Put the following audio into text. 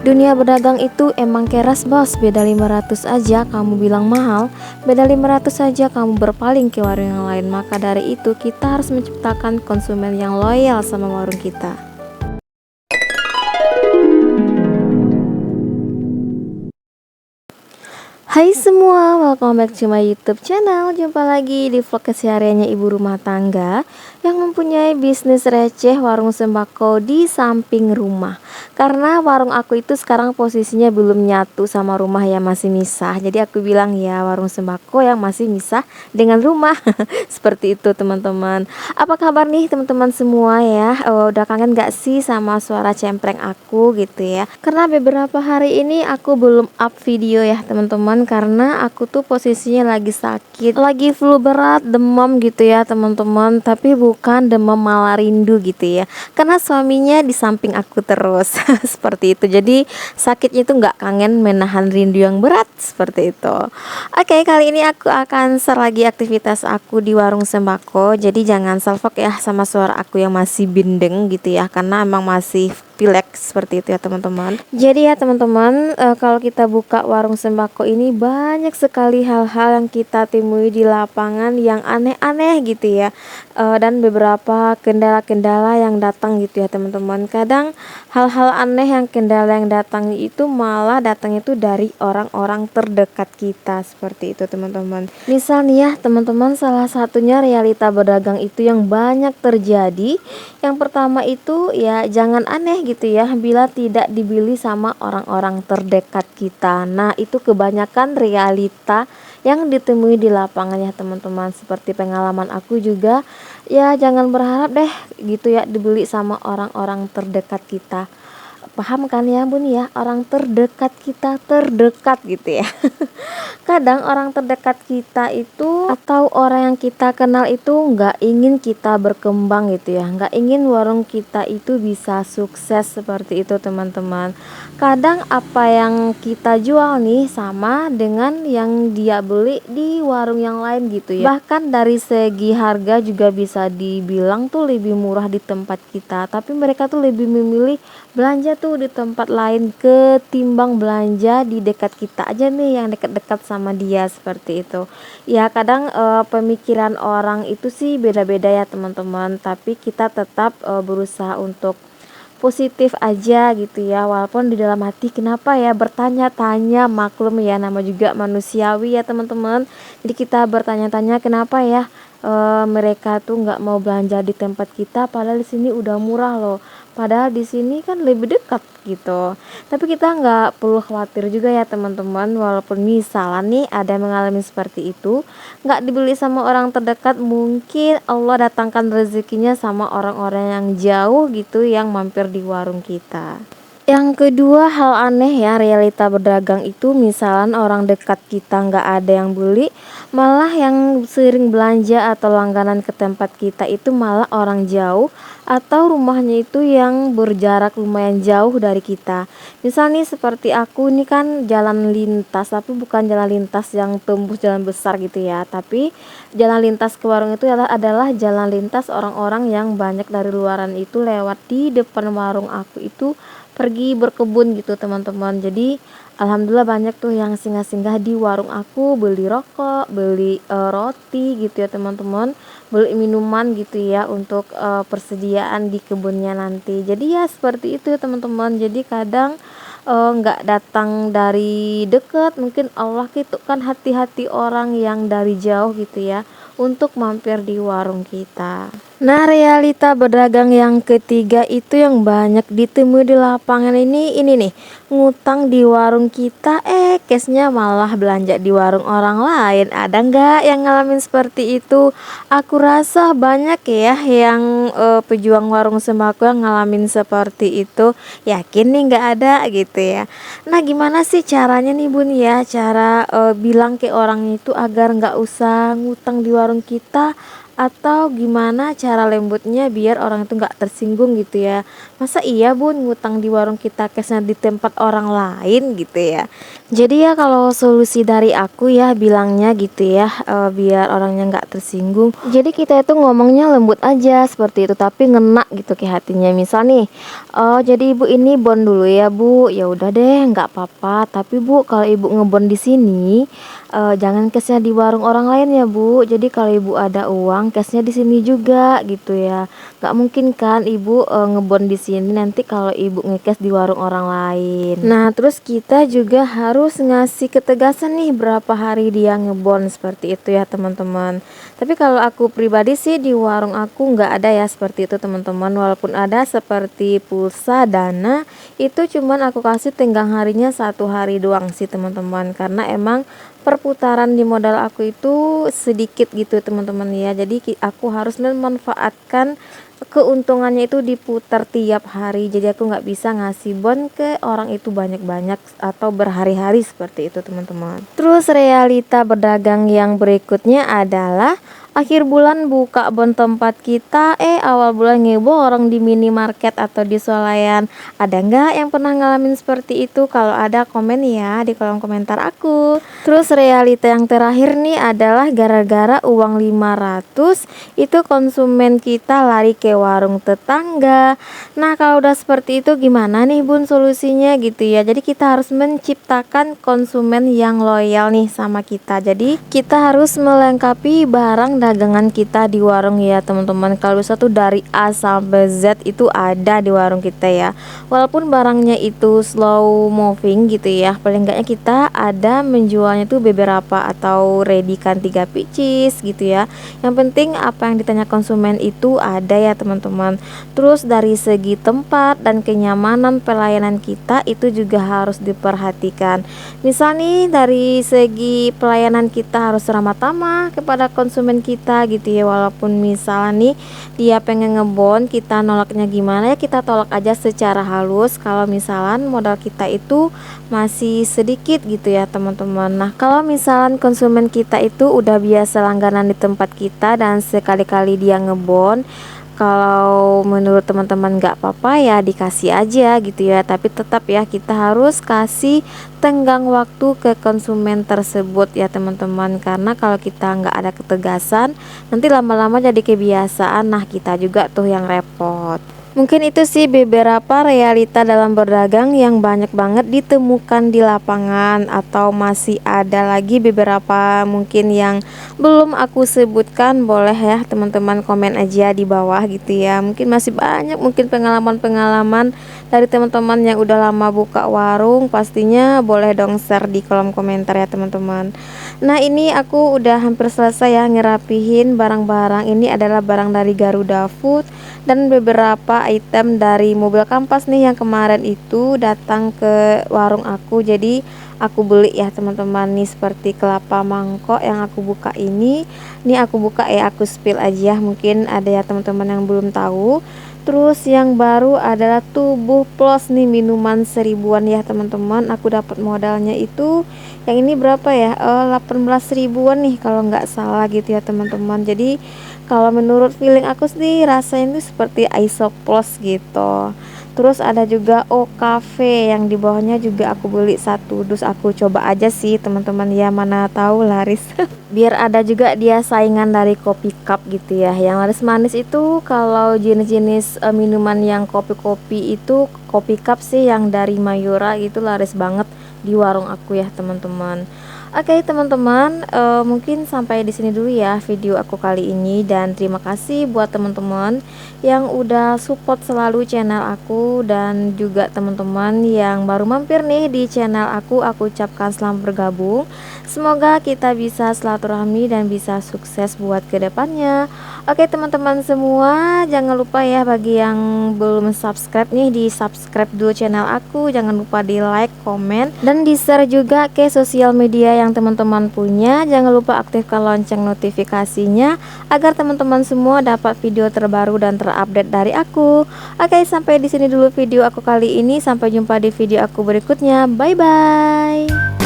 Dunia berdagang itu emang keras bos, beda 500 aja kamu bilang mahal, beda 500 aja kamu berpaling ke warung yang lain. Maka dari itu kita harus menciptakan konsumen yang loyal sama warung kita. Hai semua, welcome back to my YouTube channel. Jumpa lagi di vlog kesehariannya ibu rumah tangga yang mempunyai bisnis receh warung sembako di samping rumah. Karena warung aku itu sekarang posisinya belum nyatu sama rumah yang masih misah. Jadi aku bilang ya warung sembako yang masih misah dengan rumah. Seperti itu teman-teman. Apa kabar nih teman-teman semua ya? Udah kangen gak sih sama suara cempreng aku gitu ya? Karena beberapa hari ini aku belum up video ya teman-teman, karena aku tuh posisinya lagi sakit, lagi flu berat, demam gitu ya teman-teman. Tapi bukan demam malah rindu gitu ya, karena suaminya di samping aku terus. Seperti itu, jadi sakitnya itu nggak kangen, menahan rindu yang berat seperti itu. Oke, kali ini aku akan share lagi aktivitas aku di warung sembako. Jadi jangan salfok ya sama suara aku yang masih bindeng gitu ya, karena emang masih pilek seperti itu ya teman-teman. Jadi ya teman-teman, kalau kita buka warung sembako ini banyak sekali hal-hal yang kita temui di lapangan yang aneh-aneh gitu ya. Dan beberapa kendala-kendala yang datang gitu ya teman-teman. Kadang hal-hal aneh yang kendala yang datang itu malah datang itu dari orang-orang terdekat kita seperti itu teman-teman. Misal nih ya teman-teman, salah satunya realita berdagang itu yang banyak terjadi. Yang pertama itu ya jangan aneh gitu ya bila tidak dibeli sama orang-orang terdekat kita. Nah itu kebanyakan realita yang ditemui di lapangan ya teman-teman. Seperti pengalaman aku juga, ya jangan berharap deh gitu ya dibeli sama orang-orang terdekat kita. Paham kan ya bun ya, orang terdekat kita terdekat gitu ya. Kadang orang terdekat kita itu atau orang yang kita kenal itu nggak ingin kita berkembang gitu ya, nggak ingin warung kita itu bisa sukses seperti itu teman-teman. Kadang apa yang kita jual nih sama dengan yang dia beli di warung yang lain gitu ya. Bahkan dari segi harga juga bisa dibilang tuh lebih murah di tempat kita, tapi mereka tuh lebih memilih belanja tuh di tempat lain ketimbang belanja di dekat kita aja nih, yang dekat-dekat sama dia seperti itu ya. Kadang pemikiran orang itu sih beda-beda ya teman-teman, tapi kita tetap berusaha untuk positif aja gitu ya, walaupun di dalam hati kenapa ya bertanya-tanya, maklum ya nama juga manusiawi ya teman-teman. Jadi kita bertanya-tanya kenapa ya mereka tuh nggak mau belanja di tempat kita, padahal di sini udah murah loh, padahal di sini kan lebih dekat gitu. Tapi kita nggak perlu khawatir juga ya teman-teman, walaupun misalnya nih ada yang mengalami seperti itu, nggak dibeli sama orang terdekat, mungkin Allah datangkan rezekinya sama orang-orang yang jauh gitu yang mampir di warung kita. Yang kedua, hal aneh ya realita berdagang itu, misalnya orang dekat kita nggak ada yang beli, malah yang sering belanja atau langganan ke tempat kita itu malah orang jauh atau rumahnya itu yang berjarak lumayan jauh dari kita. Misalnya seperti aku ini kan jalan lintas, tapi bukan jalan lintas yang tembus jalan besar gitu ya, tapi jalan lintas ke warung itu adalah jalan lintas orang-orang yang banyak dari luaran itu lewat di depan warung aku itu pergi berkebun gitu teman-teman. Jadi alhamdulillah banyak tuh yang singgah-singgah di warung aku, beli rokok, beli roti gitu ya teman-teman, beli minuman gitu ya untuk persediaan di kebunnya nanti. Jadi ya seperti itu ya teman-teman. Jadi kadang nggak datang dari dekat, mungkin Allah gitu kan hati-hati orang yang dari jauh gitu ya untuk mampir di warung kita. Nah realita berdagang yang ketiga itu yang banyak ditemui di lapangan ini nih, ngutang di warung kita, cashnya malah belanja di warung orang lain. Ada nggak yang ngalamin seperti itu? Aku rasa banyak ya yang pejuang warung sembako yang ngalamin seperti itu. Yakin nih nggak ada gitu ya. Nah gimana sih caranya nih bun ya, cara bilang ke orang itu agar nggak usah ngutang di warung kita, Atau gimana cara lembutnya biar orang itu nggak tersinggung gitu ya. Masa iya bun ngutang di warung kita cashnya di tempat orang lain gitu ya. Jadi ya kalau solusi dari aku ya bilangnya gitu ya, biar orangnya nggak tersinggung. Jadi kita itu ngomongnya lembut aja seperti itu tapi ngena gitu ke hatinya. Misal nih, oh jadi ibu ini bon dulu ya bu, ya udah deh nggak apa-apa. Tapi bu kalau ibu ngebon di sini, jangan cashnya di warung orang lain ya bu. Jadi kalau ibu ada uang cashnya di sini juga gitu ya. Nggak mungkin kan ibu ngebon di sini nanti kalau ibu ngecash di warung orang lain. Nah terus kita juga harus ngasih ketegasan nih berapa hari dia ngebon seperti itu ya teman-teman. Tapi kalau aku pribadi sih di warung aku nggak ada ya seperti itu teman-teman. Walaupun ada seperti pulsa dana itu cuman aku kasih tenggang harinya 1 hari doang sih teman-teman, karena emang perputaran di modal aku itu sedikit gitu teman-teman ya. Jadi aku harus memanfaatkan keuntungannya itu diputar tiap hari. Jadi aku nggak bisa ngasih bon ke orang itu banyak-banyak atau berhari-hari seperti itu teman-teman. Terus realita berdagang yang berikutnya adalah akhir bulan buka bon tempat kita, awal bulan ngeborong di minimarket atau di swalayan. Ada nggak yang pernah ngalamin seperti itu? Kalau ada komen ya di kolom komentar aku. Terus realita yang terakhir nih adalah gara-gara uang 500 itu konsumen kita lari ke warung tetangga. Nah kalau udah seperti itu gimana nih bun solusinya gitu ya. Jadi kita harus menciptakan konsumen yang loyal nih sama kita. Jadi kita harus melengkapi barang dagangan kita di warung ya teman-teman. Kalau bisa tuh dari A sampai Z itu ada di warung kita ya. Walaupun barangnya itu slow moving gitu ya, paling enggaknya kita ada menjualnya tuh beberapa atau ready kan 3 pieces gitu ya. Yang penting apa yang ditanya konsumen itu ada ya teman-teman. Terus dari segi tempat dan kenyamanan pelayanan kita itu juga harus diperhatikan. Misal nih dari segi pelayanan kita harus ramah tamah kepada konsumen kita gitu ya. Walaupun misalnya nih dia pengen ngebon, kita nolaknya gimana ya, kita tolak aja secara halus kalau misalnya modal kita itu masih sedikit gitu ya teman-teman. Nah kalau misalnya konsumen kita itu udah biasa langganan di tempat kita dan sekali-kali dia ngebon, kalau menurut teman-teman nggak apa-apa ya dikasih aja gitu ya. Tapi tetap ya kita harus kasih tenggang waktu ke konsumen tersebut ya teman-teman. Karena kalau kita nggak ada ketegasan nanti lama-lama jadi kebiasaan. Nah kita juga tuh yang repot. Mungkin itu sih beberapa realita dalam berdagang yang banyak banget ditemukan di lapangan, atau masih ada lagi beberapa mungkin yang belum aku sebutkan. Boleh ya teman-teman komen aja di bawah gitu ya. Mungkin masih banyak mungkin pengalaman-pengalaman dari teman-teman yang udah lama buka warung, pastinya boleh dong share di kolom komentar ya teman-teman. Nah ini aku udah hampir selesai ya ngerapihin barang-barang. Ini adalah barang dari Garuda Food dan beberapa item dari mobil kampas nih yang kemarin itu datang ke warung aku. Jadi aku beli ya teman-teman, nih seperti kelapa mangkok yang aku buka ini aku buka ya, aku spill aja, mungkin ada ya teman-teman yang belum tahu. Terus yang baru adalah Tubuh Plus nih, minuman 1000-an ya teman-teman. Aku dapat modalnya itu yang ini berapa ya, 18 ribuan nih kalau nggak salah gitu ya teman-teman. Jadi kalau menurut feeling aku sih rasanya itu seperti Isoplos gitu. Terus ada juga O Cafe yang di bawahnya juga aku beli satu dus, aku coba aja sih teman-teman ya, mana tahu laris. Biar ada juga dia saingan dari Kopi Cup gitu ya. Yang laris manis itu kalau jenis-jenis minuman yang kopi-kopi itu Kopi Cup sih yang dari Mayura gitu laris banget di warung aku ya teman-teman. Oke teman-teman, mungkin sampai di sini dulu ya video aku kali ini, dan terima kasih buat teman-teman yang udah support selalu channel aku, dan juga teman-teman yang baru mampir nih di channel aku ucapkan selamat bergabung. Semoga kita bisa silaturahmi dan bisa sukses buat kedepannya. Oke teman-teman semua, jangan lupa ya bagi yang belum subscribe nih, di subscribe dulu channel aku. Jangan lupa di like, komen, dan di share juga ke sosial media yang teman-teman punya. Jangan lupa aktifkan lonceng notifikasinya agar teman-teman semua dapat video terbaru dan terupdate dari aku. Oke, sampai di sini dulu video aku kali ini. Sampai jumpa di video aku berikutnya. Bye bye.